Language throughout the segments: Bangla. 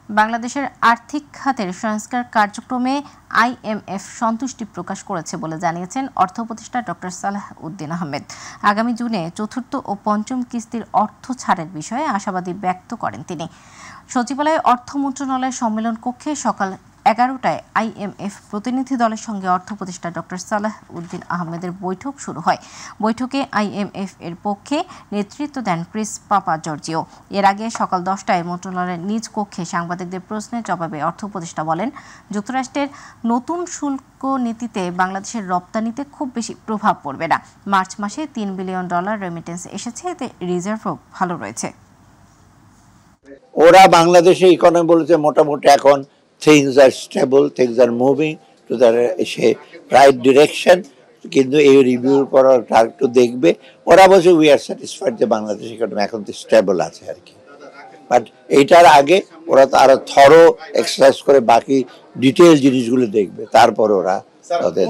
বাংলাদেশের আর্থিক খাতের সংস্কার কার্যক্রমে আইএমএফ সন্তুষ্টি প্রকাশ করেছে বলে জানিয়েছেন অর্থ উপদেষ্টা ডক্টর সালাহ উদ্দিন আহমেদ। আগামী জুনে চতুর্থ ও পঞ্চম কিস্তির অর্থ ছাড়ের বিষয়ে আশাবাদী ব্যক্ত করেন তিনি। সচিবালয়ে অর্থ মন্ত্রণালয়ের সম্মেলন কক্ষে সকাল 11টায় আইএমএফ প্রতিনিধি দলের সঙ্গে অর্থ উপদেষ্টা ডক্টর সালাহ উদ্দিন আহমেদের বৈঠক শুরু হয়। বৈঠকে আইএমএফ এর পক্ষে নেতৃত্ব দেন ক্রিস পাপা জর্জিও। এর আগে সকাল 10টায় মন্ত্রণালয়ের নিজ কক্ষে সাংবাদিকদের প্রশ্নের জবাবে অর্থ উপদেষ্টা বলেন, যুক্তরাষ্ট্রের নতুন শুল্ক নীতিতে বাংলাদেশের রপ্তানিতে খুব বেশি প্রভাব পড়বে না। মার্চ মাসে $3 বিলিয়ন রেমিটেন্স এসেছে, এতে রিজার্ভও ভালো রয়েছে। ওরা বাংলাদেশে ইকোনমি বলেছে মোটামুটি এখন things are stable, things are moving to the right direction, কিন্তু এই রিভিউর পর একটু দেখবে। ওরা বলছে উই আর স্যাটিসফাইড যে বাংলাদেশ ইকোনমি এখন তো স্টেবল আছে আর কি। বাট এইটার আগে ওরা তো আরো থরো এক্সারসাইজ করে বাকি ডিটেইল জিনিসগুলো দেখবে, তারপর ওরা তাদের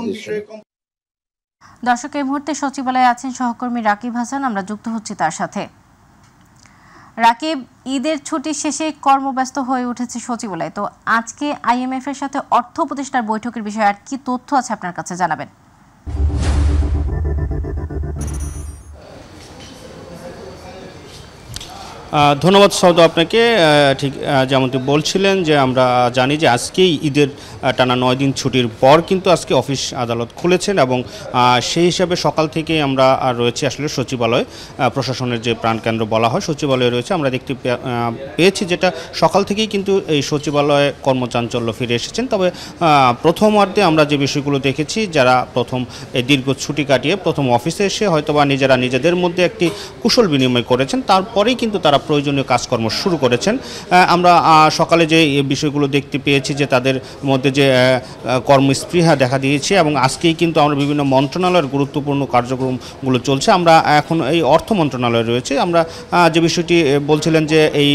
দর্শক, এই মুহূর্তে সচিবালয়ে আছেন সহকর্মী রাকিব হাসান, আমরা যুক্ত হচ্ছি তার সাথে। রাকিব, ঈদের ছুটি শেষে কর্মব্যস্ত হয়ে উঠেছে সচিবালয়, তো আজকে আইএমএফ এর সাথে অর্থ উপদেষ্টার বৈঠকের বিষয়ে আর কি তথ্য আছে আপনার কাছে জানাবেন? ধন্যবাদ সৌদ আপনাকে। ঠিক যেমনটি বলছিলেন যে আমরা জানি যে আজকেই ঈদের টানা 9 দিন ছুটির পর কিন্তু আজকে অফিস আদালত খুলেছেন এবং সেই হিসাবে সকাল থেকে আমরা রয়েছে আসলে সচিবালয়, প্রশাসনের যে প্রাণকেন্দ্র বলা হয় সচিবালয়ে রয়েছে। আমরা দেখতে পেয়েছি যেটা সকাল থেকেই কিন্তু এই সচিবালয়ে কর্মচাঞ্চল্য ফিরে এসেছেন। তবে প্রথমার্ধে আমরা যে বিষয়গুলো দেখেছি, যারা প্রথম এই দীর্ঘ ছুটি কাটিয়ে প্রথম অফিসে এসে হয়তোবা নিজেরা নিজেদের মধ্যে একটি কুশল বিনিময় করেছেন, তারপরেই কিন্তু তারা প্রয়োজনীয় কাজকর্ম শুরু করেছেন। আমরা সকালে যে বিষয়গুলো দেখতে পেয়েছি যে তাদের মধ্যে যে কর্মস্পৃহা দেখা দিয়েছে এবং আজকেই কিন্তু আমরা বিভিন্ন মন্ত্রণালয়ের গুরুত্বপূর্ণ কার্যক্রমগুলো চলছে। আমরা এখন এই অর্থ মন্ত্রণালয়ে রয়েছে। আমরা যে বিষয়টি বলছিলেন যে এই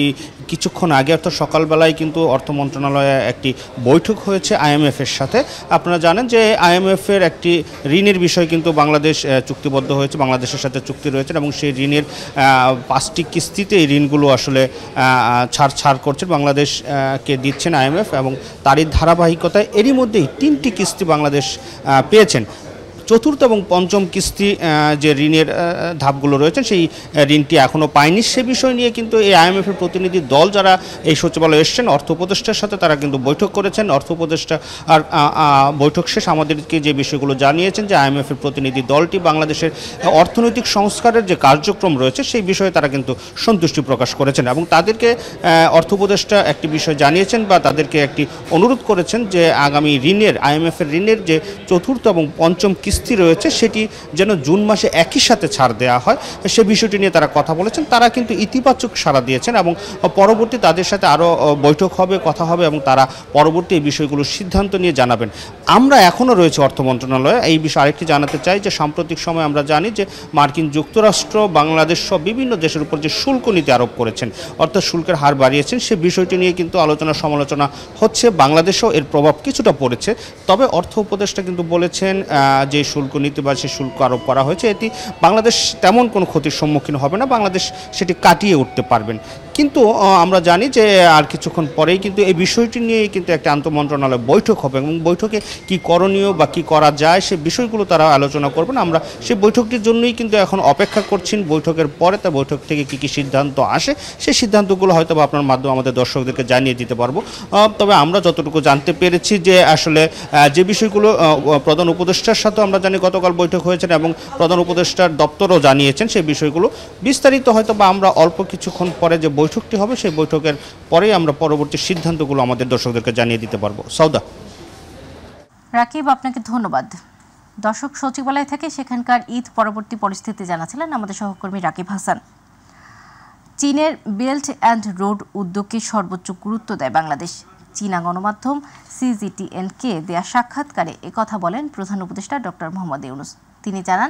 কিছুক্ষণ আগে অর্থাৎ সকালবেলায় কিন্তু অর্থ মন্ত্রণালয়ে একটি বৈঠক হয়েছে আইএমএফ এর সাথে। আপনারা জানেন যে আইএমএফ এর একটি ঋণের বিষয় কিন্তু বাংলাদেশ চুক্তিবদ্ধ হয়েছে, বাংলাদেশের সাথে চুক্তি রয়েছে এবং সেই ঋণের 5টি কিস্তিতে এই ঋণগুলো আসলে ছাড় করছে, বাংলাদেশকে দিচ্ছেন আইএমএফ এবং তারই ধারাবাহিকতায় এরই মধ্যেই 3টি কিস্তি বাংলাদেশ পেয়েছেন। চতুর্থ এবং পঞ্চম কিস্তি যে ঋণের ধাপগুলো রয়েছে সেই ঋণটি এখনও পায়নি। সে বিষয় নিয়ে কিন্তু এই আইএমএফের প্রতিনিধি দল যারা এই সচিবালয়ে এসছেন অর্থ উপদেষ্টার সাথে, তারা কিন্তু বৈঠক করেছেন। অর্থ উপদেষ্টা আর বৈঠক শেষ আমাদেরকে যে বিষয়গুলো জানিয়েছেন যে আইএমএফের প্রতিনিধি দলটি বাংলাদেশের অর্থনৈতিক সংস্কারের যে কার্যক্রম রয়েছে সেই বিষয়ে তারা কিন্তু সন্তুষ্টি প্রকাশ করেছেন এবং তাদেরকে অর্থ উপদেষ্টা একটি বিষয় জানিয়েছেন বা তাদেরকে একটি অনুরোধ করেছেন যে আগামী ঋণের আইএমএফের ঋণের যে চতুর্থ এবং পঞ্চম কিস্তি রয়েছে সেটি যেন জুন মাসে একই সাথে ছাড় দেওয়া হয়, সে বিষয়টি নিয়ে তারা কথা বলেছেন। তারা কিন্তু ইতিবাচক সাড়া দিয়েছেন এবং পরবর্তী তাদের সাথে আরও বৈঠক হবে, কথা হবে এবং তারা পরবর্তী এই বিষয়গুলোর সিদ্ধান্ত নিয়ে জানাবেন। আমরা এখনও রয়েছে অর্থ মন্ত্রণালয়ে। এই বিষয়ে আরেকটি জানাতে চাই যে সাম্প্রতিক সময় আমরা জানি যে মার্কিন যুক্তরাষ্ট্র বাংলাদেশ সহ বিভিন্ন দেশের উপর যে শুল্ক নীতি আরোপ করেছেন, অর্থাৎ শুল্কের হার বাড়িয়েছেন, সে বিষয়টি নিয়ে কিন্তু আলোচনা সমালোচনা হচ্ছে। বাংলাদেশেও এর প্রভাব কিছুটা পড়েছে। তবে অর্থ উপদেষ্টা কিন্তু বলেছেন যে শুল্ক নীতি বা সে শুল্ক আরোপ করা হয়েছে এটি বাংলাদেশ তেমন কোনো ক্ষতির সম্মুখীন হবে না, বাংলাদেশ সেটি কাটিয়ে উঠতে পারবেন। কিন্তু আমরা জানি যে আর কিছুক্ষণ পরেই কিন্তু এই বিষয়টি নিয়েই কিন্তু একটা আন্তঃমন্ত্রণালয় বৈঠক হবে এবং বৈঠকে কি করণীয় বা কী করা যায় সে বিষয়গুলো তারা আলোচনা করবেন। আমরা সেই বৈঠকটির জন্যই কিন্তু এখন অপেক্ষা করছি। বৈঠকের পরে তার বৈঠক থেকে কী কী সিদ্ধান্ত আসে সেই সিদ্ধান্তগুলো হয়তো বা আপনার মাধ্যমে আমাদের দর্শকদেরকে জানিয়ে দিতে পারবো। তবে আমরা যতটুকু জানতে পেরেছি যে আসলে যে বিষয়গুলো প্রধান উপদেষ্টার সাথে আমরা জানি গতকাল বৈঠক হয়েছেন এবং প্রধান উপদেষ্টার দপ্তরও জানিয়েছেন সেই বিষয়গুলো বিস্তারিত হয়তো বা আমরা অল্প কিছুক্ষণ পরে যে বৈঠকটি হবে সেই বৈঠকের পরেই আমরা পরবর্তী সিদ্ধান্তগুলো আমাদের দর্শকদেরকে জানিয়ে দিতে পারবো। সৌদা। রাকিব, আপনাকে ধন্যবাদ। দর্শক, সচিবালয় থেকে সেখানকার ঈদ পরবর্তী পরিস্থিতি জানাছিলেন আমাদের সহকর্মী রাকিব হাসান। চীনের বেল্ট অ্যান্ড রোড উদ্যোগকে সর্বোচ্চ গুরুত্ব দেয় বাংলাদেশ। চীনা গণমাধ্যম সিজিটিএনকে দেয়া সাক্ষাৎকারে একথা বলেন প্রধান উপদেষ্টা ডক্টর মোহাম্মদ ইউনূস। তিনি জানান,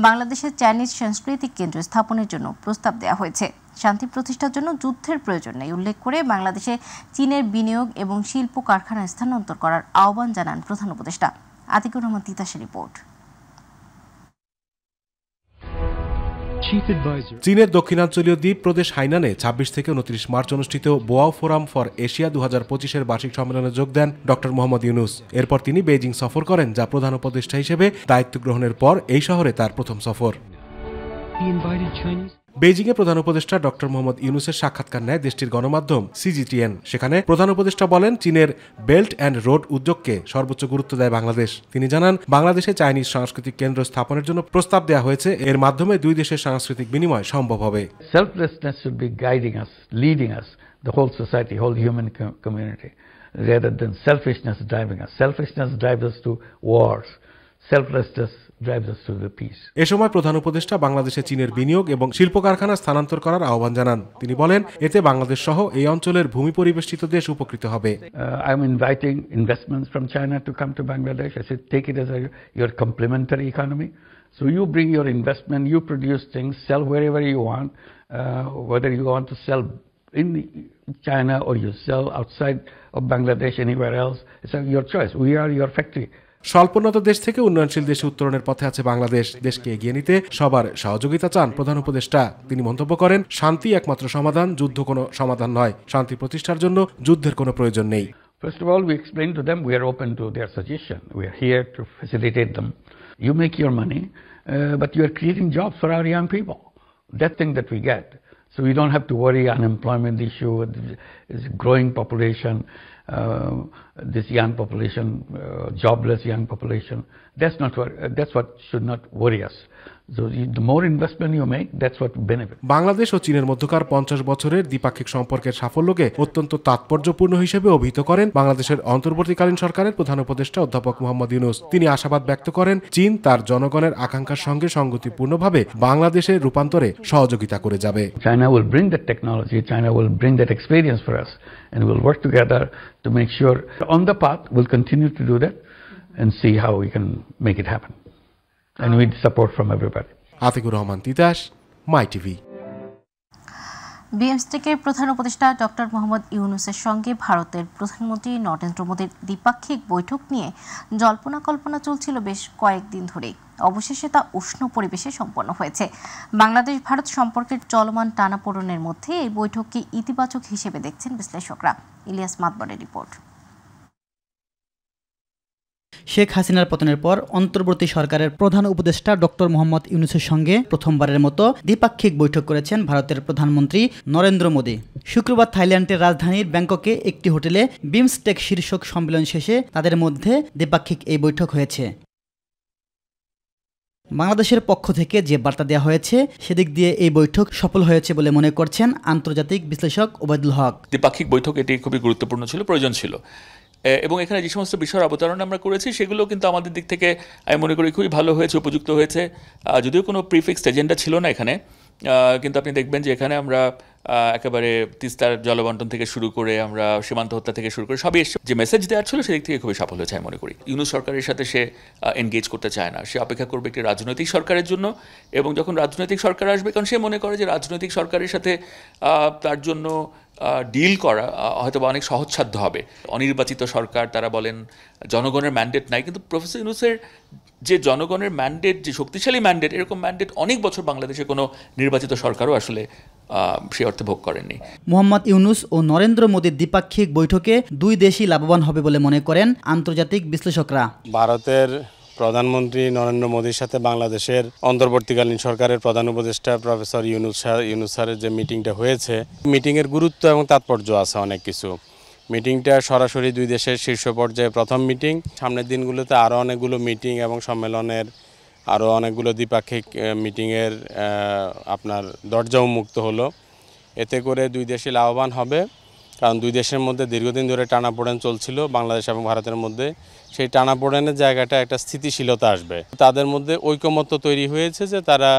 বাংলাদেশের চাইনিজ সাংস্কৃতিক কেন্দ্র স্থাপনের জন্য প্রস্তাব দেওয়া হয়েছে। শান্তি প্রতিষ্ঠার জন্য যুদ্ধের প্রয়োজন নেই উল্লেখ করে বাংলাদেশে চীনের বিনিয়োগ এবং শিল্প কারখানা স্থানান্তর করার আহ্বান জানান প্রধান উপদেষ্টা। আতিকুর রহমান তিতাসের রিপোর্ট। চীনের দক্ষিণাঞ্চলীয় দ্বীপ প্রদেশ হাইনানে ২৬ থেকে ২৯ মার্চ অনুষ্ঠিত বোয়াও ফোরাম ফর এশিয়া ২০২৫-এর বার্ষিক সম্মেলনে যোগ দেন ড মোহাম্মদ ইউনূস। এরপর তিনি বেইজিং সফর করেন, যা প্রধান উপদেষ্টা হিসেবে দায়িত্ব গ্রহণের পর এই শহরে তার প্রথম সফর। বেইজিংয়ে প্রধান উপদেষ্টা ড মোহাম্মদ ইউনূসের সাক্ষাৎকার নেয় দেশটির গণমাধ্যম CGTN। সেখানে প্রধান উপদেষ্টা বলেন, চীনের বেল্ট অ্যান্ড রোড উদ্যোগকে সর্বোচ্চ গুরুত্ব দেয় বাংলাদেশ। তিনি জানান, বাংলাদেশে চাইনিজ সাংস্কৃতিক কেন্দ্র স্থাপনের জন্য প্রস্তাব দেওয়া হয়েছে। এর মাধ্যমে দুই দেশের সাংস্কৃতিক বিনিময় সম্ভব হবে। Selflessness should be guiding us, leading us, the whole society, whole human community, rather than selfishness driving us. Selfishness drives us to wars. Selflessness drives us to the peace. এ সময় প্রধান উপদেষ্টা বাংলাদেশে চীনের বিনিয়োগ এবং শিল্প কারখানা স্থানান্তর করার আহ্বান জানান। তিনি বলেন, এতে বাংলাদেশ সহ এই অঞ্চলের ভূমি পরিবেষ্টিত দেশ উপকৃত হবে। I'm inviting investments from China to come to Bangladesh. I said, take it as your complementary economy. So you bring your investment, you produce things, sell wherever you want, whether you want to sell in China or you sell outside of Bangladesh, anywhere else. It's your choice. We are your factory. স্বল্পোন্নত দেশ থেকে উন্নয়নশীল দেশে উত্তরণের পথে আছে বাংলাদেশ। দেশকে এগিয়ে নিতে সবার সহযোগিতা চান প্রধান উপদেষ্টা। তিনি মন্তব্য করেন, শান্তি একমাত্র সমাধান, যুদ্ধ কোনো সমাধান নয়। শান্তি প্রতিষ্ঠার জন্য যুদ্ধের কোনো প্রয়োজন নেই। First of all, we explained to them we are open to their suggestion. We are here to facilitate them. You make your money, but you are creating jobs for our young people. That thing that we get. So we don't have to worry unemployment issue, this growing population, this young population, jobless young population. That's what should not worry us. So the more investment you make, that's what benefit. Bangladesh ও চীনের মধ্যকার ৫০ বছরের দ্বিপাক্ষিক সম্পর্কের সাফল্যকে অত্যন্ত তাৎপর্যপূর্ণ হিসেবে অভিহিত করেন বাংলাদেশের অন্তর্বর্তীকালীন সরকারের প্রধান উপদেষ্টা অধ্যাপক মোহাম্মদ ইউনূস। তিনি আশাবাদ ব্যক্ত করেন, চীন তার জনগণের আকাঙ্ক্ষার সঙ্গে সঙ্গতিপূর্ণভাবে বাংলাদেশের রূপান্তরে সহযোগিতা করে যাবে। China will bring that technology, China will bring that experience for us, and we'll work together to make sure on the path we'll continue to do that and see how we can make it happen. And we need support from everybody. Atiqur Rahman Titas, my TV. বিএমস্টেকের প্রধান উপদেষ্টা ডক্টর মোহাম্মদ ইউনূসের সঙ্গে ভারতের প্রধানমন্ত্রী নরেন্দ্র মোদীর দ্বিপাক্ষিক বৈঠক নিয়ে জল্পনা কল্পনা চলছিল বেশ কয়েকদিন ধরেই। অবশেষে তা উষ্ণ পরিবেশে সম্পন্ন হয়েছে। বাংলাদেশ ভারত সম্পর্কের চলমান টানাপোড়েনের মধ্যে এই বৈঠককে ইতিবাচক হিসেবে দেখছেন বিশ্লেষকরা। ইলিয়াস মাতবরের রিপোর্ট। শেখ হাসিনার পতনের পর অন্তর্বর্তী সরকারের প্রধান উপদেষ্টা ডক্টর মোহাম্মদ ইউনূসের সঙ্গে প্রথমবারের মতো দ্বিপাক্ষিক বৈঠক করেছেন ভারতের প্রধানমন্ত্রী নরেন্দ্র মোদী। শুক্রবার থাইল্যান্ডের রাজধানীর ব্যাংককে একটি হোটেলে বিমস্টেক শীর্ষক সম্মেলন শেষে তাদের মধ্যে দ্বিপাক্ষিক এই বৈঠক হয়েছে। বাংলাদেশের পক্ষ থেকে যে বার্তা দেওয়া হয়েছে সেদিক দিয়ে এই বৈঠক সফল হয়েছে বলে মনে করছেন আন্তর্জাতিক বিশ্লেষক ওবায়দুল হক। দ্বিপাক্ষিক বৈঠক এটি খুবই গুরুত্বপূর্ণ ছিল, প্রয়োজন ছিল, এবং এখানে যে সমস্ত বিষয়ের অবতারণা আমরা করেছি সেগুলো কিন্তু আমাদের দিক থেকে আমি মনে করি খুবই ভালো হয়েছে, উপযুক্ত হয়েছে। যদিও কোনো প্রিফিক্সড এজেন্ডা ছিল না এখানে, কিন্তু আপনি দেখবেন যে এখানে আমরা একেবারে তিস্তার জলবন্টন থেকে শুরু করে আমরা সীমান্ত হত্যা থেকে শুরু করে সবই এসে যে মেসেজ দেওয়ার ছিল সেদিক থেকে খুবই সফল হয়েছে আমি মনে করি। ইউনূস সরকারের সাথে সে এনগেজ করতে চায় না, সে অপেক্ষা করবে একটি রাজনৈতিক সরকারের জন্য, এবং যখন রাজনৈতিক সরকার আসবে, কারণ সে মনে করে যে রাজনৈতিক সরকারের সাথে তার জন্য ডিল করা হয়তো অনেক সহজসাধ্য হবে। অনির্বাচিত সরকার, তারা বলেন জনগণের ম্যান্ডেট নাই, কিন্তু প্রফেসর ইউনূসের যে জনগণের ম্যান্ডেট, যে শক্তিশালী ম্যান্ডেট, এরকম ম্যান্ডেট অনেক বছর বাংলাদেশে কোনো নির্বাচিত সরকারও আসলে সে অর্থে ভোগ করেননি। মোহাম্মদ ইউনূস ও নরেন্দ্র মোদীর দ্বিপাক্ষিক বৈঠকে দুই দেশই লাভবান হবে বলে মনে করেন আন্তর্জাতিক বিশ্লেষকরা। ভারতের প্রধানমন্ত্রী নরেন্দ্র মোদীর সাথে বাংলাদেশের অন্তর্বর্তীকালীন সরকারের প্রধান উপদেষ্টা প্রফেসর ইউনূস স্যারের যে মিটিংটা হয়েছে, মিটিংয়ের গুরুত্ব এবং তাৎপর্য আছে অনেক কিছু। মিটিংটা সরাসরি দুই দেশের শীর্ষ পর্যায়ে প্রথম মিটিং। সামনের দিনগুলোতে আরও অনেকগুলো মিটিং এবং সম্মেলনের, আরও অনেকগুলো দ্বিপাক্ষিক মিটিংয়ের আপনার দরজা উন্মুক্ত হলো। এতে করে দুই দেশই লাভবান হবে, কারণ দুই দেশের মধ্যে দীর্ঘদিন ধরে টানাপোড়েন চলছিল বাংলাদেশ এবং ভারতের মধ্যে। সেই টানাপোড়েনের জায়গাটা একটা স্থিতিশীলতা আসবে। তাদের মধ্যে ঐকমত্য তৈরি হয়েছে যে তারা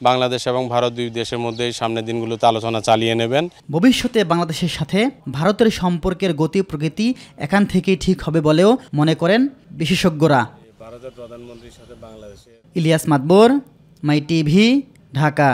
বাংলাদেশ এবং ভারত দুই দেশের মধ্যে সামনের দিনগুলোতে আলোচনা চালিয়ে নেবেন। ভবিষ্যতে বাংলাদেশের সাথে ভারতের সম্পর্কের গতি প্রকৃতি এখান থেকেই ঠিক হবে বলেও মনে করেন বিশেষজ্ঞরা। ভারতের প্রধানমন্ত্রীর সাথে বাংলাদেশের। ইলিয়াস মাতবর, মাই টিভি, ঢাকা।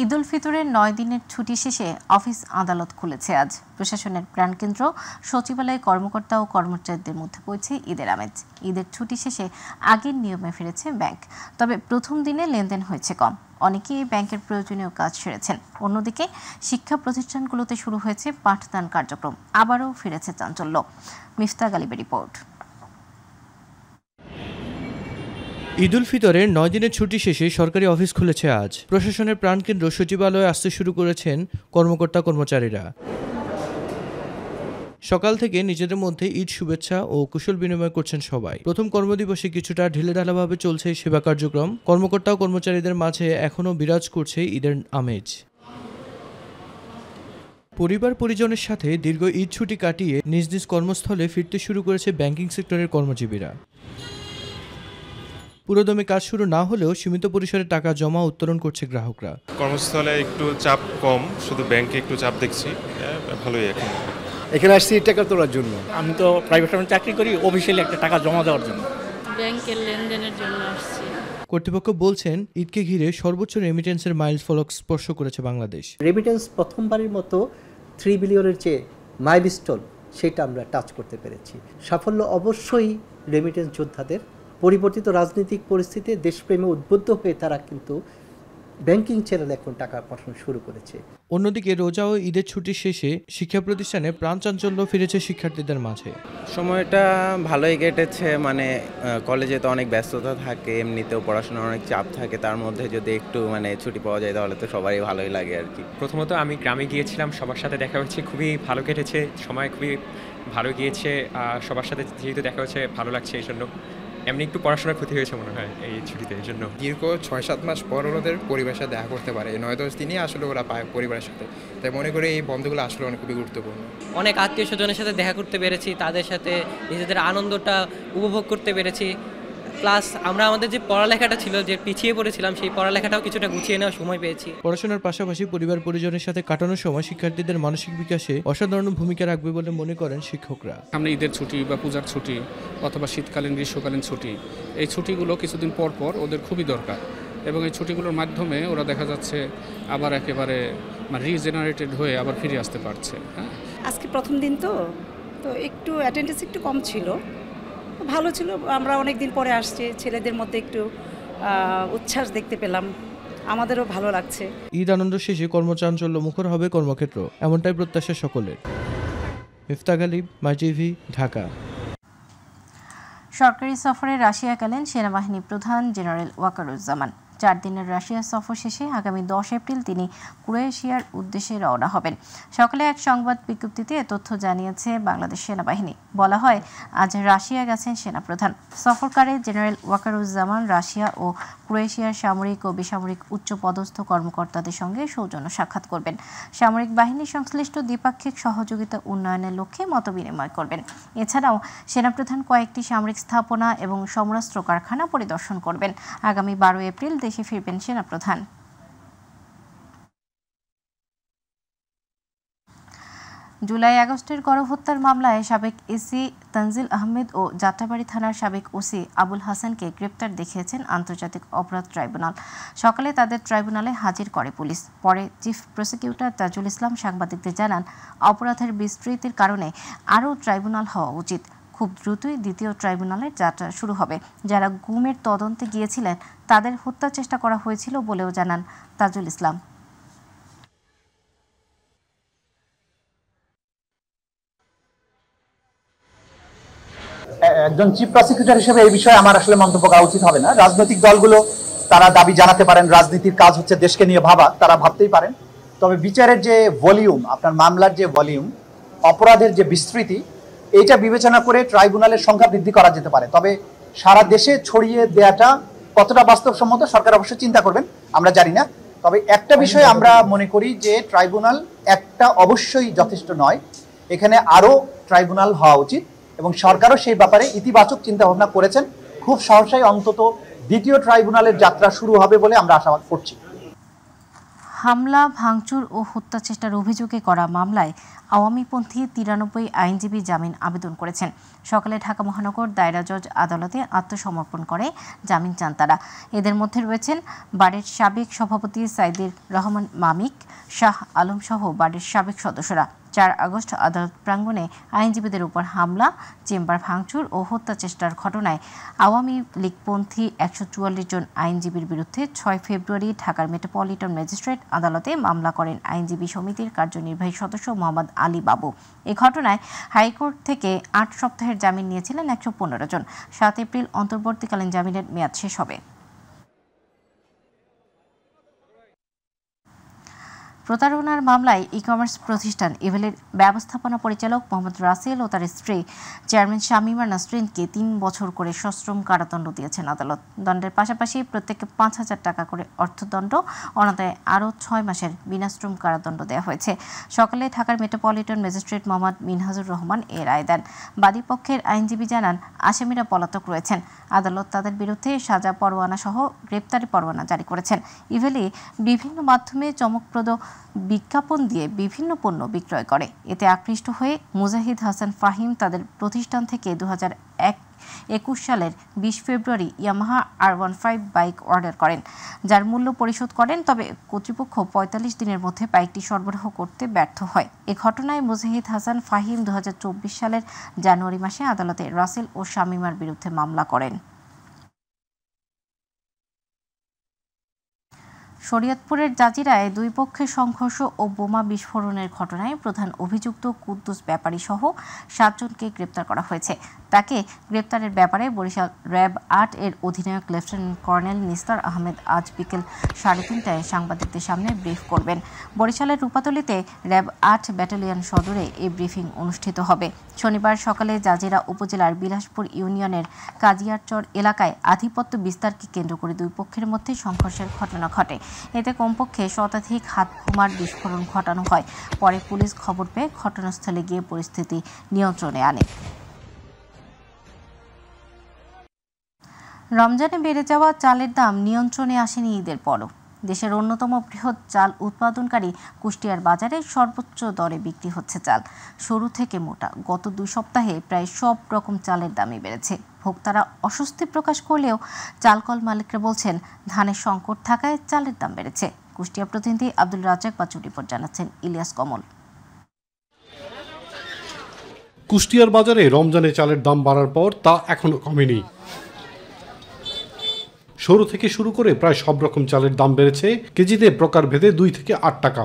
ঈদ উল ফিতরের 9 দিনের ছুটি শেষে অফিস আদালত খুলেছে আজ। প্রশাসনের প্রাণকেন্দ্র সচিবালয়ে কর্মকর্তা ও কর্মচারীদের মধ্যে পড়েছে ঈদের আমেজ। ঈদের ছুটি শেষে আগের নিয়মে ফিরেছে ব্যাংক, তবে প্রথম দিনে লেনদেন হয়েছে কম। অনেকেই ব্যাংকের প্রয়োজনীয় কাজ সেরেছেন। অন্যদিকে শিক্ষা প্রতিষ্ঠানগুলোতে শুরু হয়েছে পাঠদান কার্যক্রম, আবারও ফিরেছে চাঞ্চল্য। মিফতা গালিবের রিপোর্ট। ঈদ উল ফিতরের 9 দিনের ছুটি শেষে সরকারি অফিস খুলেছে আজ। প্রশাসনের প্রাণকেন্দ্র সচিবালয়ে আসতে শুরু করেছেন কর্মকর্তা কর্মচারীরা। সকাল থেকে নিজেদের মধ্যে ঈদ শুভেচ্ছা ও কুশল বিনিময় করছেন সবাই। প্রথম কর্মদিবসে কিছুটা ঢিলেঢালাভাবে চলছে সেবা কার্যক্রম। কর্মকর্তা ও কর্মচারীদের মাঝে এখনও বিরাজ করছে ঈদের আমেজ। পরিবার পরিজনের সাথে দীর্ঘ ঈদ ছুটি কাটিয়ে নিজ নিজ কর্মস্থলে ফিরতে শুরু করেছে ব্যাংকিং সেক্টরের কর্মজীবীরা। পুরোদমে কাজ শুরু না হলেও সীমিত পরিসরে টাকা জমা উত্তোলন করছে গ্রাহকরা। কর্মস্থলে একটু চাপ কম, শুধু ব্যাংকে একটু চাপ দেখছি, ভালোই। এখন এখানে আসছি টাকা তোলার জন্য। আমি তো প্রাইভেট ফার্মে চাকরি করি, অফিসিয়ালি একটা টাকা জমা দেওয়ার জন্য, ব্যাংকের লেনদেনের জন্য আসছি। কর্তৃপক্ষ বলছেন ঈদকে ঘিরে সর্বোচ্চ রেমিটেন্সের মাইলফলক স্পর্শ করেছে বাংলাদেশ। রেমিটেন্স প্রথমবারের মতো 3 বিলিয়নের যে মাইলস্টোন সেটা আমরা টাচ করতে পেরেছি। সাফল্য অবশ্যই রেমিটেন্স যোদ্ধাদের। পরিবর্তিত রাজনৈতিক পরিস্থিতিতে দেশপ্রেমে উদ্বুদ্ধ হয়ে তারা কিন্তু ব্যাংকিং চ্যানেলে এখন টাকা পাঠানো শুরু করেছে। অন্যদিকে রোজা ও ঈদের ছুটির শেষে শিক্ষা প্রতিষ্ঠানে প্রাণ চাঞ্চল্য ফিরেছে শিক্ষার্থীদের মাঝে। সময়টা ভালোই কেটেছে, মানে কলেজে তো অনেক ব্যস্ততা থাকে, এমনিতেও পড়াশোনার অনেক চাপ থাকে, তার মধ্যে যদি একটু ছুটি পাওয়া যায় তাহলে তো সবারই ভালোই লাগে আর কি। প্রথমত আমি গ্রামে গিয়েছিলাম, সবার সাথে দেখা হচ্ছে, খুবই ভালো কেটেছে, সময় খুবই ভালো গিয়েছে। সবার সাথে যেহেতু দেখা হচ্ছে ভালো লাগছে, এই জন্য এমনি একটু পড়াশোনার ক্ষতি হয়েছে মনে হয় এই ছুটিতে। এই জন্য দীর্ঘ 6-7 মাস পর ওদের পরিবারের সাথে দেখা করতে পারে, 9-10 দিনই আসলে ওরা পায় পরিবারের সাথে। তাই মনে করি এই বন্ধুগুলো আসলে অনেক খুবই গুরুত্বপূর্ণ। অনেক আত্মীয় স্বজনের সাথে দেখা করতে পেরেছি, তাদের সাথে নিজেদের আনন্দটা উপভোগ করতে পেরেছি। প্লাস আমরা আমাদের যে পড়ালেখাটা ছিল, যে পিছিয়ে পড়েছিলাম, সেই পড়ালেখাটাও কিছুটা গুছিয়ে নেওয়ার সময় পেয়েছি। পড়াশোনার পাশাপাশি পরিবার পরিজনের সাথে কাটানোর সময় শিক্ষার্থীদের মানসিক বিকাশে অসাধারণ ভূমিকা রাখবে বলে মনে করেন শিক্ষকরা। সামনে ঈদের ছুটি বা পূজার ছুটি অথবা শীতকালীন গ্রীষ্মকালীন ছুটি, এই ছুটিগুলো কিছুদিন পর পর ওদের খুবই দরকার, এবং এই ছুটিগুলোর মাধ্যমে ওরা দেখা যাচ্ছে আবার একেবারে রিজেনারেটেড হয়ে আবার ফিরে আসতে পারছে। হ্যাঁ, আজকে প্রথম দিন তো একটু অ্যাটেন্ডেন্স একটু কম ছিল, ভালো ছিল। আমরা অনেক দিন পরে আসছি, ছেলেদের মধ্যে একটু উচ্ছ্বাস দেখতে পেলাম, আমাদেরও ভালো লাগছে। ঈদ আনন্দ শেষে কর্মচাঞ্চল্য মুখর হবে কর্মক্ষেত্র, এমনটাই প্রত্যাশা সকলের। মিফতা গালিব, মাই টিভি, ঢাকা। সরকারি সফরে রাশিয়া গেলেন সেনাবাহিনী প্রধান জেনারেল ওয়াকারুজ্জামান। 4 দিনের রাশিয়া সফর শেষে আগামী 10 এপ্রিল তিনি ক্রোয়েশিয়ার উদ্দেশ্যে রওনা হবেন। সকালে এক সংবাদ বিজ্ঞপ্তিতে এ তথ্য জানিয়েছে বাংলাদেশ সেনাবাহিনী। বলা হয়, আজ রাশিয়া গেছেন সেনাপ্রধান। সফরকালে জেনারেল ওয়াকারুজ্জামান রাশিয়া ও ক্রোয়েশিয়ার সামরিক ও বেসামরিক উচ্চপদস্থ কর্মকর্তাদের সঙ্গে সৌজন্য সাক্ষাৎ করবেন। সামরিক বাহিনী সংশ্লিষ্ট দ্বিপাক্ষিক সহযোগিতা উন্নয়নের লক্ষ্যে মতবিনিময় করবেন। এছাড়াও সেনাপ্রধান কয়েকটি সামরিক স্থাপনা এবং সমরাস্ত্র কারখানা পরিদর্শন করবেন। আগামী 12 এপ্রিল দেশে ফিরবেন সেনাপ্রধান। জুলাই আগস্টের গণহত্যার মামলায় সাবেক এসি তানজিল আহমেদ ও যাত্রাবাড়ি থানার সাবেক ওসি আবুল হাসানকে গ্রেপ্তার দেখিয়েছেন আন্তর্জাতিক অপরাধ ট্রাইব্যুনাল। সকালে তাদের ট্রাইব্যুনালে হাজির করে পুলিশ। পরে চিফ প্রসিকিউটর তাজুল ইসলাম সাংবাদিকদের জানান, অপরাধের বিস্তৃতির কারণে আরও ট্রাইব্যুনাল হওয়া উচিত। খুব দ্রুতই দ্বিতীয় ট্রাইব্যুনালের যাত্রা শুরু হবে। যারা গুমের তদন্তে গিয়েছিলেন তাদের হত্যার চেষ্টা করা হয়েছিল বলেও জানান তাজুল ইসলাম। একজন চিফ প্রসিকিউটর হিসেবে এই বিষয়ে আমার আসলে মন্তব্য করা উচিত হবে না। রাজনৈতিক দলগুলো তারা দাবি জানাতে পারেন, রাজনীতির কাজ হচ্ছে দেশকে নিয়ে ভাবা, তারা ভাবতেই পারেন। তবে বিচারের যে ভলিউম, আপনার মামলার যে ভলিউম, অপরাধের যে বিস্তৃতি, এইটা বিবেচনা করে ট্রাইব্যুনালের সংখ্যা বৃদ্ধি করা যেতে পারে। তবে সারা দেশে ছড়িয়ে দেওয়াটা কতটা বাস্তবসম্মত সরকার অবশ্যই চিন্তা করবেন, আমরা জানি না। তবে একটা বিষয়ে আমরা মনে করি যে ট্রাইব্যুনাল একটা অবশ্যই যথেষ্ট নয়, এখানে আরও ট্রাইব্যুনাল হওয়া উচিত, এবং সরকারও সেই ব্যাপারে ইতিবাচক চিন্তা ভাবনা করেছেন। খুব সহসাই অন্তত দ্বিতীয় ট্রাইব্যুনালের যাত্রা শুরু হবে বলে আমরা আশাবাদ করছি। হামলা, ভাঙচুর ও হত্যা চেষ্টার অভিযোগে করা মামলায় আওয়ামীপন্থী 93 আইনজীবী জামিন আবেদন করেছেন। সকালে ঢাকা মহানগর দায়রা জজ আদালতে আত্মসমর্পণ করে জামিন চান তারা। এদের মধ্যে রয়েছেন বারের সাবেক সভাপতি সাইদুর রহমান মামিক, শাহ আলম সহ বারের সাবেক সদস্যরা। 4 আগস্ট আদালত প্রাঙ্গণে আইনজীবীদের উপর হামলা, চেম্বার ভাঙচুর ও হত্যা চেষ্টার ঘটনায় আওয়ামী লীগপন্থী 144 জন আইনজীবীর বিরুদ্ধে 6 ফেব্রুয়ারি ঢাকার মেট্রোপলিটন ম্যাজিস্ট্রেট আদালতে মামলা করেন আইনজীবী সমিতির কার্যনির্বাহী সদস্য মোহাম্মদ আলী বাবু। এ ঘটনায় হাইকোর্ট থেকে 8 সপ্তাহের জামিন নিয়েছিলেন 115 জন। 7 এপ্রিল অন্তর্বর্তীকালীন জামিনের মেয়াদ শেষ হবে। প্রতারণার মামলায় ই-কমার্স প্রতিষ্ঠান ইভেলের ব্যবস্থাপনা পরিচালক মোহাম্মদ রাসেল ও তার স্ত্রী চেয়ারম্যান শামিমা নাসরিনকে 3 বছর করে সশ্রম কারাদণ্ড দিয়েছেন আদালত। দণ্ডের পাশাপাশি প্রত্যেককে 5,000 টাকা করে অর্থদণ্ড, অনাদায়ে আরও 6 মাসের বিনাশ্রম কারাদণ্ড দেওয়া হয়েছে। সকালে ঢাকার মেট্রোপলিটন ম্যাজিস্ট্রেট মোহাম্মদ মিনহাজুর রহমান এ রায় দেন। বাদীপক্ষের আইনজীবী জানান, আসামিরা পলাতক রয়েছেন। আদালত তাদের বিরুদ্ধে সাজা পরোয়ানা সহ গ্রেপ্তারি পরোয়ানা জারি করেছেন। ইভেলি বিভিন্ন মাধ্যমে চমকপ্রদ বিজ্ঞাপন দিয়ে বিভিন্ন পণ্য বিক্রয় করে। এতে আকৃষ্ট হয়ে মুজাহিদ হাসান ফাহিম তাদের প্রতিষ্ঠান থেকে 2021 সালের 20 ফেব্রুয়ারি ইয়ামাহা R15 বাইক অর্ডার করেন, যার মূল্য পরিশোধ করেন। তবে কর্তৃপক্ষ 45 দিনের মধ্যে বাইকটি সরবরাহ করতে ব্যর্থ হয়। এ ঘটনায় মুজাহিদ হাসান ফাহিম 2024 সালের জানুয়ারি মাসে আদালতে রাসেল ও শামিমার বিরুদ্ধে মামলা করেন। শরীয়তপুরের জাজিরায় 2 পক্ষের সংঘর্ষ ও বোমা বিস্ফোরণের ঘটনায় প্রধান অভিযুক্ত কুদ্দুস ব্যাপারী সহ 7 জনকে গ্রেপ্তার করা হয়েছে। তাকে গ্রেপ্তারের ব্যাপারে বরিশাল র্যাব 8 এর অধিনায়ক লেফটেন্যান্ট কর্নেল নিস্তার আহমেদ আজ বিকেল 3:30টায় সাংবাদিকদের সামনে ব্রিফ করবেন। বরিশালের রূপাতলীতে র্যাব 8 ব্যাটালিয়ন সদরে এই ব্রিফিং অনুষ্ঠিত হবে। শনিবার সকালে জাজিরা উপজেলার বিলাসপুর ইউনিয়নের কাজিয়ারচর এলাকায় আধিপত্য বিস্তারকে কেন্দ্র করে 2 পক্ষের মধ্যে সংঘর্ষের ঘটনা ঘটে। এতে কমপক্ষে শতাধিক হাত বোমার বিস্ফোরণ ঘটানো হয়। পরে পুলিশ খবর পেয়ে ঘটনাস্থলে গিয়ে পরিস্থিতি নিয়ন্ত্রণে আনে। রমজানে বেড়ে যাওয়া চালের দাম নিয়ন্ত্রণে আসেনি ঈদের পরও। দেশের অন্যতম বৃহৎ চাল উৎপাদনকারী কুষ্টিয়ার বাজারে সর্বোচ্চ দরে বিক্রি হচ্ছে চাল। সরু থেকে মোটা গত 2 সপ্তাহে প্রায় সব রকম চালের দামই বেড়েছে। ভোক্তারা অস্বস্তি প্রকাশ করলেও চালকল মালিকরা বলছেন, ধানের সংকট থাকায় চালের দাম বেড়েছে। কুষ্টিয়া প্রতিনিধি আব্দুল রাজ্জাক বাচ্চু রিপোর্ট জানাচ্ছেন ইলিয়াস কমল। কুষ্টিয়ার বাজারে রমজানে চালের দাম বাড়ার পর তা এখনো কমেনি। সরু থেকে শুরু করে প্রায় সব রকম চালের দাম বেড়েছে কেজিতে প্রকারভেদে 2 থেকে 8 টাকা।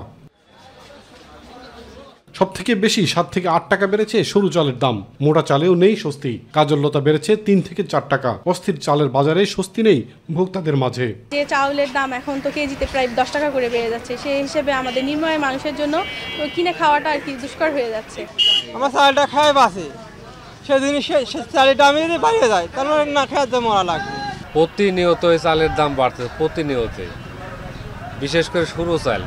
সব থেকে বেশি 7 থেকে 8 টাকা বেড়েছে সরু চালের দাম। মোটা চালেও নেই স্বস্তি। কাজললতা বেড়েছে 3 থেকে 4 টাকা। অস্থির চালের বাজারে স্বস্তি নেই ভোক্তাদের মাঝে। যে চাউলের দাম এখন তো কেজিতে প্রায় 10 টাকা করে বেড়ে যাচ্ছে, সেই হিসেবে আমাদের নিম্নআয়ের মানুষের জন্য কিনে খাওয়াটা আর কি দুষ্কর হয়ে যাচ্ছে। আমার চালটা খায় বাসে, সেদিন সে চালের দাম যদি বাড়িয়ে যায় তাহলে না খেয়ে মরা লাগবে। প্রতিনিয়ত চালের দাম বাড়ছে, প্রতিনিয়ত, বিশেষ করে সরু চাল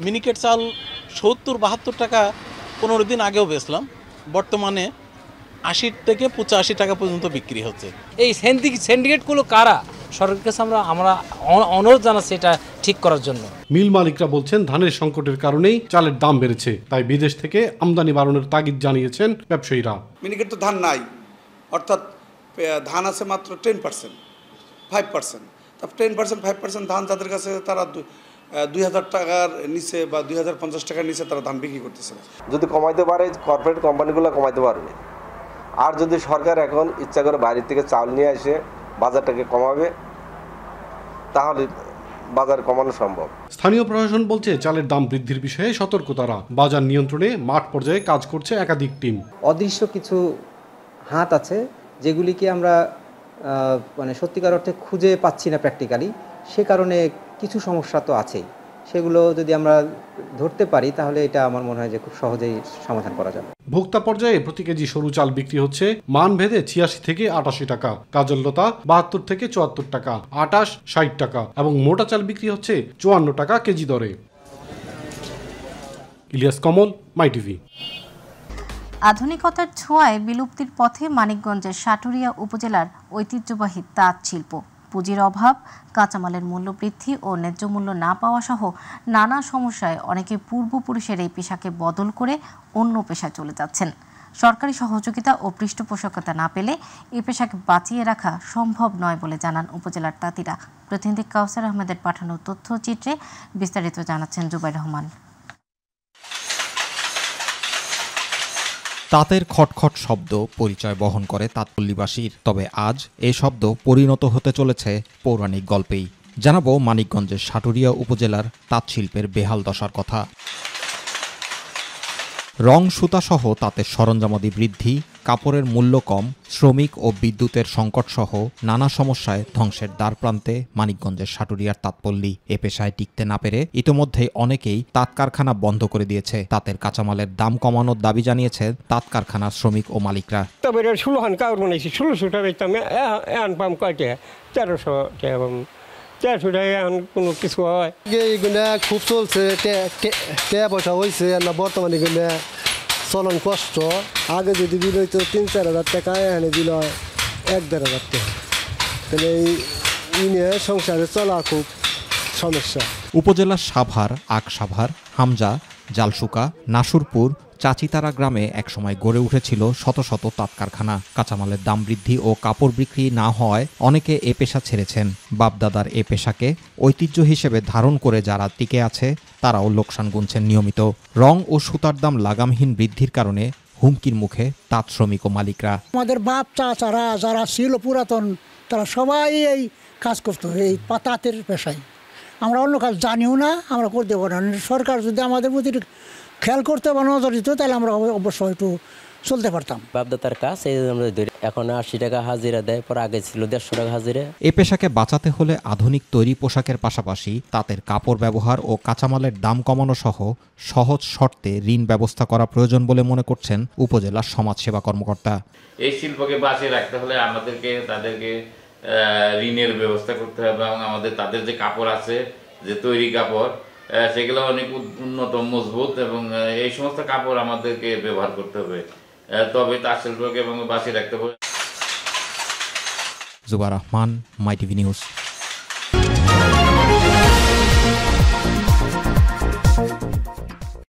মিনিকেট চাল 70-72 টাকা 15 দিন আগেও বেচলাম, বর্তমানে 80 থেকে 85 টাকা পর্যন্ত বিক্রি হচ্ছে। এই সিন্ডিকেটগুলো কারা? সরকারের কাছে আমরা অনুরোধ জানাচ্ছি এটা ঠিক করার জন্য। মিল মালিকরা বলছেন, ধানের সংকটের কারণেই চালের দাম বেড়েছে, তাই বিদেশ থেকে আমদানি বাড়ানোর তাগিদ জানিয়েছেন ব্যবসায়ীরা। মিনিকেট তো ধান নাই, অর্থাৎ ধান আছে মাত্র 10%, 5%। তা 10%, 5% ধান যাদের কাছে, তারা 2000 টাকার নিচে বা 2050 টাকার নিচে তারা ধান বিক্রি করতেছে। যদি কমাইতে পারে কর্পোরেট কোম্পানিগুলো কমাইতে পারবে, আর যদি সরকার এখন ইচ্ছা করে বাইরে থেকে চাল নিয়ে এসে বাজারটাকে কমাবে, তাহলে বাজার কমানো সম্ভব। স্থানীয় প্রশাসন বলছে, চালের দাম বৃদ্ধির বিষয়ে সতর্ক তারা। বাজার নিয়ন্ত্রণে মাঠ পর্যায়ে কাজ করছে একাধিক টিম। অদৃশ্য কিছু হাত আছে যেগুলিকে আমরা মানে সত্যিকার অর্থে খুঁজে পাচ্ছি না প্র্যাকটিক্যালি, সে কারণে কিছু সমস্যা তো আছেই। সেগুলো যদি আমরা ধরতে পারি তাহলে এটা আমার মনে হয় যে খুব সহজেই সমাধান করা যাবে। ভোক্তা পর্যায়ে প্রতি কেজি সরু চাল বিক্রি হচ্ছে মানভেদে 86 থেকে 88 টাকা, কাজললতা 72 থেকে 74 টাকা, আটাশ 60 টাকা এবং মোটা চাল বিক্রি হচ্ছে 54 টাকা কেজি দরে। ইলিয়াস কমল, মাই টিভি। আধুনিকতার ছোঁয়ায় বিলুপ্তির পথে মানিকগঞ্জের সাটুরিয়া উপজেলার ঐতিহ্যবাহী তাঁত শিল্প। পুঁজির অভাব, কাঁচামালের মূল্য বৃদ্ধি ও ন্যায্য মূল্য না পাওয়া সহ নানা সমস্যায় অনেকে পূর্বপুরুষের এই পেশাকে বদল করে অন্য পেশায় চলে যাচ্ছেন। সরকারি সহযোগিতা ও পৃষ্ঠপোষকতা না পেলে এই পেশাকে বাঁচিয়ে রাখা সম্ভব নয় বলে জানান উপজেলার তাঁতিরা। প্রতিনিধি কাউসার আহমেদের পাঠানো তথ্যচিত্রে বিস্তারিত জানাচ্ছেন জুবাইর রহমান। তাঁতের খটখট শব্দ পরিচয় বহন করে তাঁতপল্লীবাসীর। তবে আজ এ শব্দ পরিণত হতে চলেছে পৌরাণিক গল্পেই। জানাবো মানিকগঞ্জের সাটুরিয়া উপজেলার তাঁত শিল্পের বেহাল দশার কথা। রং সুতাসহ তাঁতের সরঞ্জামাদি বৃদ্ধি, কাপড়ের মূল্য কম, শ্রমিক ও বিদ্যুতের সংকটসহ নানা সমস্যায় ধ্বংসের দ্বারপ্রান্তে মানিকগঞ্জের সাটুরিয়ার তাঁতপল্লী। এ পেশায় টিকতে না পেরে ইতোমধ্যেই অনেকেই তাঁত কারখানা বন্ধ করে দিয়েছে। তাঁতের কাঁচামালের দাম কমানোর দাবি জানিয়েছে তাঁত কারখানার শ্রমিক ও মালিকরা। তবে 16 কাপড় বানাইছি, 1600 টাকা দিতাম, এখন পাম কয়টা 1300 টাকা পাম। 1300 টাকা এখন কোনো কিছু হয় এইগুলো খুব চলছে, টাকা পয়সা হয়েছে না, বর্তমানে এগুলো চলন কষ্ট। আগে যদি দিল হইতো 3-4 হাজার টাকা, এখানে দিল 1-1.5 হাজার টাকা। তাহলে এই নিয়ে সংসারে চলা খুব সমস্যা। উপজেলার সাভার, আকসাভার, হামজা, জালসুকা, নাসুরপুর, চাচিতারা গ্রামে একসময় গড়ে উঠেছিল শত শত তাঁত কারখানা। কাঁচামালের দাম বৃদ্ধি ও কাপড় বিক্রি না হওয়ায় অনেকে এ পেশা ছেড়েছেন। বাপদাদার এ পেশাকে ঐতিহ্য হিসেবে ধারণ করে যারা টিকে আছে তারাও লোকসান গুনছেন নিয়মিত। রং ও সুতার দাম লাগামহীন বৃদ্ধির কারণে হুমকির মুখে তাঁত শ্রমিক ও মালিকরা। আমাদের বাপ চাচারা যারা ছিল পুরাতন, তারা সবাই এই কাজ করতো, এই তাঁতের পেশায়। আমরা অন্য কাজ জানিও না, আমরা করতে পারি না। সরকার যদি আমাদের প্রতি খেয়াল করতে বা নজর দিত, তাহলে আমরা অবশ্যই একটু চলতে পারতাম। বাপদাতার কাজ এখন 80 টাকা হাজিরা দেয়, পর আগে ছিল 150 টাকা হাজিরা। এ পেশাকে বাঁচাতে হলে আধুনিক তৈরি পোশাকের পাশাপাশি তাঁতের কাপড় ব্যবহার ও কাঁচামালের দাম কমানো সহ সহজ শর্তে ঋণ ব্যবস্থা করা প্রয়োজন বলে মনে করছেন উপজেলার সমাজসেবা কর্মকর্তা। এই শিল্পকে বাঁচিয়ে রাখতে হলে আমাদেরকে তাদেরকে ঋণের ব্যবস্থা করতে হবে এবং আমাদের তাদের যে কাপড় আছে, যে তৈরি কাপড়, সেগুলো অনেক উন্নত, মজবুত এবং এই সমস্ত কাপড় আমাদেরকে ব্যবহার করতে হবে, তবে তাঁত শিল্পকে এবং বাঁচিয়ে রাখতে হবে। জুবাইর রহমান, মাই টিভি নিউজ।